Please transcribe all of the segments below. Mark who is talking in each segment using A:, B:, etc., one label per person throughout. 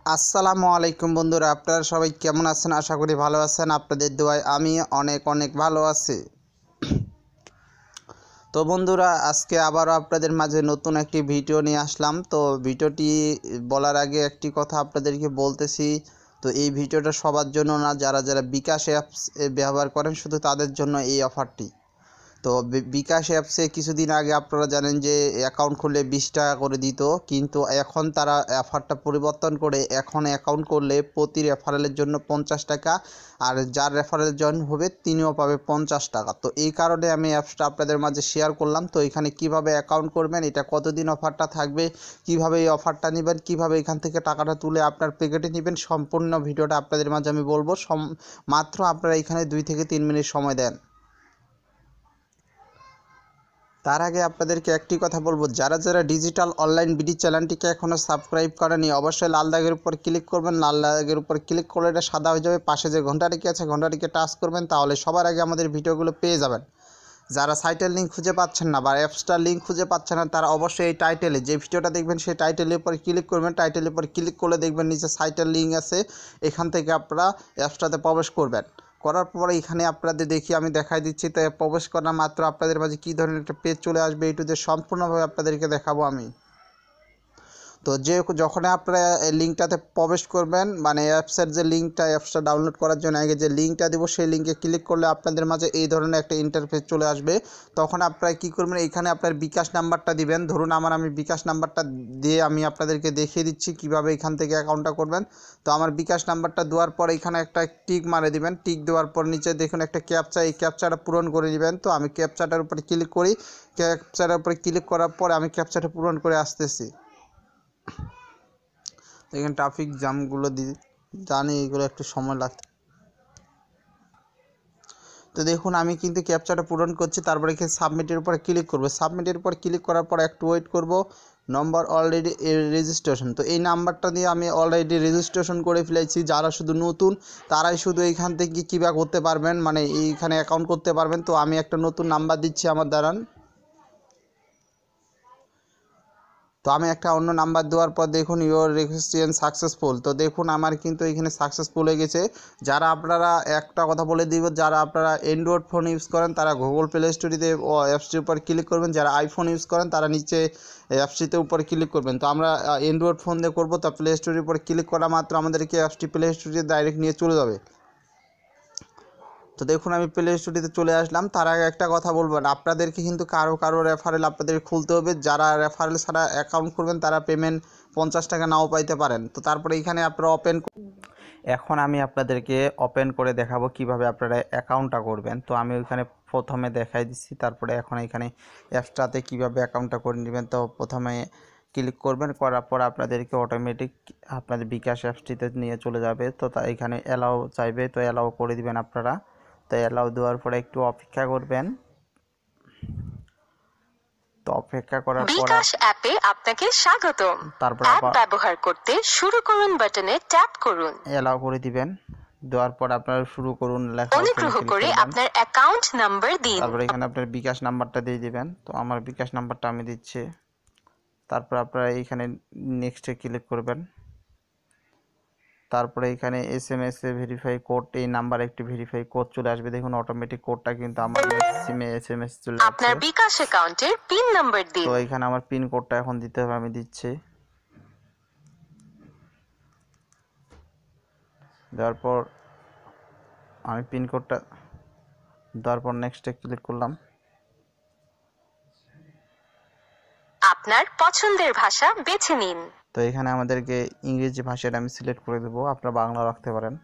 A: আসসালামু আলাইকুম বন্ধুরা, আপনারা সবাই কেমন আছেন? আশা করি ভালো আছেন। আপনাদের দোয়ায় আমি অনেক ভালো আছি। তো বন্ধুরা, আজকে আবারও আপনাদের মাঝে নতুন একটি ভিডিও নিয়ে আসলাম। তো ভিডিওটি বলার আগে একটি কথা আপনাদেরকে বলতেছি। তো এই ভিডিওটা সবার জন্য না, যারা বিকাশ অ্যাপস ব্যবহার করেন শুধু তাদের জন্য এই অফারটি। তো বিকাশ অ্যাপসে কিছুদিন আগে আপনারা জানেন যে অ্যাকাউন্ট খুললে 20 টাকা করে দিত, কিন্তু এখন তারা অফারটা পরিবর্তন করে এখন অ্যাকাউন্ট করলে প্রতি রেফারেলের জন্য 50 টাকা, আর যার রেফারেল জয়েন হবে তিনিও পাবে 50 টাকা। তো এই কারণে আমি অ্যাপসটা আপনাদের মাঝে শেয়ার করলাম। তো এখানে কিভাবে অ্যাকাউন্ট করবেন, এটা কতদিন অফারটা থাকবে, কিভাবে এই অফারটা নেবেন, কিভাবে এখান থেকে টাকাটা তুলে আপনার পকেটে নেবেন, সম্পূর্ণ ভিডিওটা আপনাদের মাঝে আমি বলবো। মাত্র আপনারা এখানে 2 থেকে 3 মিনিট সময় দেন। তার আগে আপনাদেরকে একটি কথা বলবো, যারা ডিজিটাল অনলাইন বিডি চ্যানেলটিকে এখনও সাবস্ক্রাইব করেনি অবশ্যই লাল দাগের উপর ক্লিক করবেন। লাল দাগের উপর ক্লিক করলে এটা সাদা হয়ে যাবে, পাশে যে ঘন্টাটিকে আছে ঘন্টাটিকে টাচ করবেন, তাহলে সবার আগে আমাদের ভিডিওগুলো পেয়ে যাবেন। যারা সাইটের লিঙ্ক খুঁজে পাচ্ছেন না বা অ্যাপসটার লিঙ্ক খুঁজে পাচ্ছেন না, তারা অবশ্যই এই টাইটেলে যে ভিডিওটা দেখবেন সেই টাইটেলের উপর ক্লিক করবেন। টাইটেলের উপর ক্লিক করলে দেখবেন নিচে সাইটের লিঙ্ক আছে, এখান থেকে আপনারা অ্যাপসটাতে প্রবেশ করবেন। করার পরে এখানে আপনাদের আমি দেখাই দিচ্ছি। তো প্রবেশ করা মাত্র আপনাদের মাঝে কী ধরনের একটা পেজ চলে আসবে, এইটুতে সম্পূর্ণভাবে আপনাদেরকে দেখাবো আমি। তো যখন আপনারা এই লিঙ্কটাতে প্রবেশ করবেন, মানে অ্যাপসের যে লিঙ্কটা, অ্যাপসটা ডাউনলোড করার জন্য আগে যে লিঙ্কটা দেবো সেই লিঙ্কে ক্লিক করলে আপনাদের মাঝে এই ধরনের একটা ইন্টারফেস চলে আসবে। তখন আপনারা কী করবেন, এখানে আপনার বিকাশ নাম্বারটা দিবেন। ধরুন আমি বিকাশ নাম্বারটা দিয়ে আমি আপনাদেরকে দেখিয়ে দিচ্ছি কীভাবে এখান থেকে অ্যাকাউন্টটা করবেন। তো আমার বিকাশ নাম্বারটা দেওয়ার পর এখানে একটা টিক মারে দিবেন। টিক দেওয়ার পর নিচে দেখুন একটা ক্যাপচা, এই ক্যাপচাটা পূরণ করে নেবেন। তো আমি ক্যাপচাটার উপরে ক্লিক করি। ক্যাপচাটার উপরে ক্লিক করার পর আমি ক্যাপচাটা পূরণ করে আসতেছি। এখানে ট্রাফিক জ্যামগুলো জানি, এগুলো একটু সময় লাগছে। তো দেখুন আমি কিন্তু ক্যাপচাটা পূরণ করছি, তারপরে এখানে সাবমিটের উপরে ক্লিক করব। সাবমিটের উপর ক্লিক করার পর একটু ওয়েট করব। নম্বর অলরেডি রেজিস্ট্রেশন, তো এই নাম্বারটা দিয়ে আমি অলরেডি রেজিস্ট্রেশন করে ফেলেছি। যারা শুধু নতুন তারাই শুধু এইখান থেকে কীভাবে করতে পারবেন, মানে এইখানে অ্যাকাউন্ট করতে পারবেন। তো আমি একটা নতুন নাম্বার দিচ্ছি আমার দাঁড়ান। তো আমি একটা অন্য নাম্বার দেওয়ার পর দেখুন ইউর রেজিস্ট্রেশন সাকসেসফুল। তো দেখুন আমার কিন্তু এখানে সাকসেসফুল হয়ে গেছে। যারা আপনারা একটা কথা বলে দিব, যারা আপনারা অ্যান্ড্রয়েড ফোন ইউজ করেন তারা গুগল প্লে স্টোরিতে অ্যাপসটির উপর ক্লিক করবেন। যারা আইফোন ইউজ করেন তারা নিচে অ্যাপসটিতে উপরে ক্লিক করবেন। তো আমরা অ্যান্ড্রয়েড ফোন দিয়ে করবো। তো প্লে স্টোরির উপর ক্লিক করা মাত্র আমাদেরকে অ্যাপসটি প্লে স্টোরিতে ডাইরেক্ট নিয়ে চলে যাবে। তো দেখুন আমি প্লে স্টোরিতে চলে আসলাম। তার আগে একটা কথা বলবেন, আপনাদেরকে কিন্তু কারো রেফারেল আপনাদের খুলতে হবে। যারা রেফারেল ছাড়া অ্যাকাউন্ট করবেন তারা পেমেন্ট 50 টাকা নাও পাইতে পারেন। তো তারপরে এখানে আপনারা এখন আমি আপনাদেরকে ওপেন করে দেখাবো কিভাবে আপনারা অ্যাকাউন্টটা করবেন। তো আমি ওইখানে প্রথমে দেখাই দিচ্ছি, তারপরে এখন এখানে অ্যাপসটাতে কিভাবে অ্যাকাউন্টটা করে নেবেন। তো প্রথমে ক্লিক করবেন, করার পর আপনাদেরকে অটোমেটিক আপনাদের বিকাশ অ্যাপসটিতে নিয়ে চলে যাবে। তো এখানে অ্যালাউ চাইবে, তো অ্যালাউ করে দিবেন আপনারা। তো অ্যালাউ দেওয়ার পরে একটু অপেক্ষা করবেন। তো অপেক্ষা করার পর
B: বিকাশ অ্যাপে আপনাকে স্বাগতম।
A: তারপর
B: অ্যাপ ব্যবহার করতে শুরু করুন বাটনে ট্যাপ করুন।
A: অ্যালাউ করে দিবেন। দেওয়ার পর আপনারা শুরু করুন লেখা।
B: অনুগ্রহ করে আপনার অ্যাকাউন্ট নাম্বার দিন।
A: তারপর এখানে আপনার বিকাশ নাম্বারটা দিয়ে দিবেন। তো আমার বিকাশ নাম্বারটা আমি দিচ্ছি। তারপর আপনারা এইখানে নেক্সটে ক্লিক করবেন। তারপরে এখানে SMS এ ভেরিফাই কোড, এই নাম্বার একটি ভেরিফাই কোড চলে আসবে। দেখুন অটোমেটিক কোডটা কিন্তু আমার সিমে SMS চলে আসছে।
B: আপনার বিকাশ অ্যাকাউন্টের পিন নাম্বার দিন।
A: তো এখানে আমার পিন কোডটা এখন দিতে হবে, আমি দিচ্ছি। দেওয়ার পর আমি পিন কোডটা দেওয়ার পর নেক্সটে ক্লিক করলাম।
B: আপনার পছন্দের ভাষা বেছে নিন।
A: তো এখানে আমাদেরকে ইংরেজি ভাষাটা আমি সিলেক্ট করে দেবো, আপনারা বাংলা রাখতে পারেন।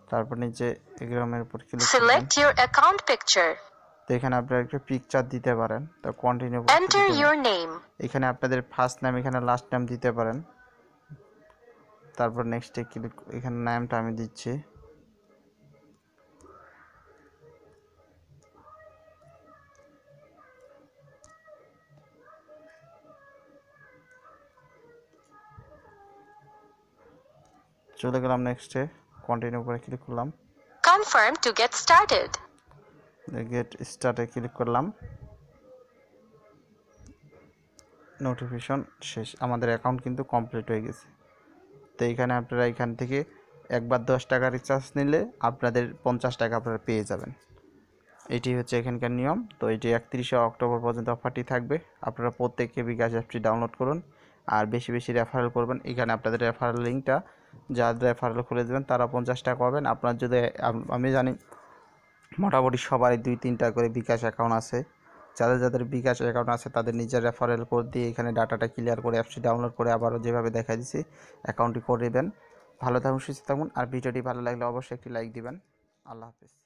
A: তারপর নিচে এগ্রামের উপর ক্লিক করবেন।
B: Select your account picture.
A: তো এখানে আপনারা একটা পিকচার দিতে পারেন। তো কন্টিনিউ
B: এন্টার ইওর নেম।
A: এখানে আপনাদের ফার্স্ট নেম, এখানে লাস্ট নেম দিতে পারেন। তারপর নেক্সটে ক্লিক, এখানে নামটা আমি দিচ্ছি। চলে গেলাম নেক্সটে, কন্টিনিউ করে ক্লিক করলাম।
B: Confirm to get started.
A: Get স্টার্টে ক্লিক করলাম। নোটিফিকেশন শেষ, আমাদের অ্যাকাউন্ট কিন্তু কমপ্লিট হয়ে গেছে। তো এখানে আপনারা এখান থেকে একবার 10 টাকা রিচার্জ নিলে আপনাদের 50 টাকা আপনারা পেয়ে যাবেন। এটি হচ্ছে এখানকার নিয়ম। তো এটি 31শে অক্টোবর পর্যন্ত অফারটি থাকবে। আপনারা প্রত্যেককে বিকাশ অ্যাপটি ডাউনলোড করুন আর বেশি বেশি রেফারেল করবেন। এখানে আপনাদের রেফারেল লিঙ্কটা যারা রেফারেল খুলে দেবেন তারা 50 টাকা পাবেন। আপনার যদি আমি জানি মোটামুটি সবারই 2-3টা করে বিকাশ অ্যাকাউন্ট আছে। যাদের যাদের বিকাশ অ্যাকাউন্ট আছে তাদের নিজের রেফারেল কোড দিয়ে এখানে ডাটাটা ক্লিয়ার করে অ্যাপসটি ডাউনলোড করে আবারও যেভাবে দেখাই দিচ্ছি অ্যাকাউন্টটি করে দেবেন। ভালো থাকুন, সুস্থ থাকুন। আর ভিডিওটি ভালো লাগলে অবশ্যই একটি লাইক দিবেন। আল্লাহ হাফেজ।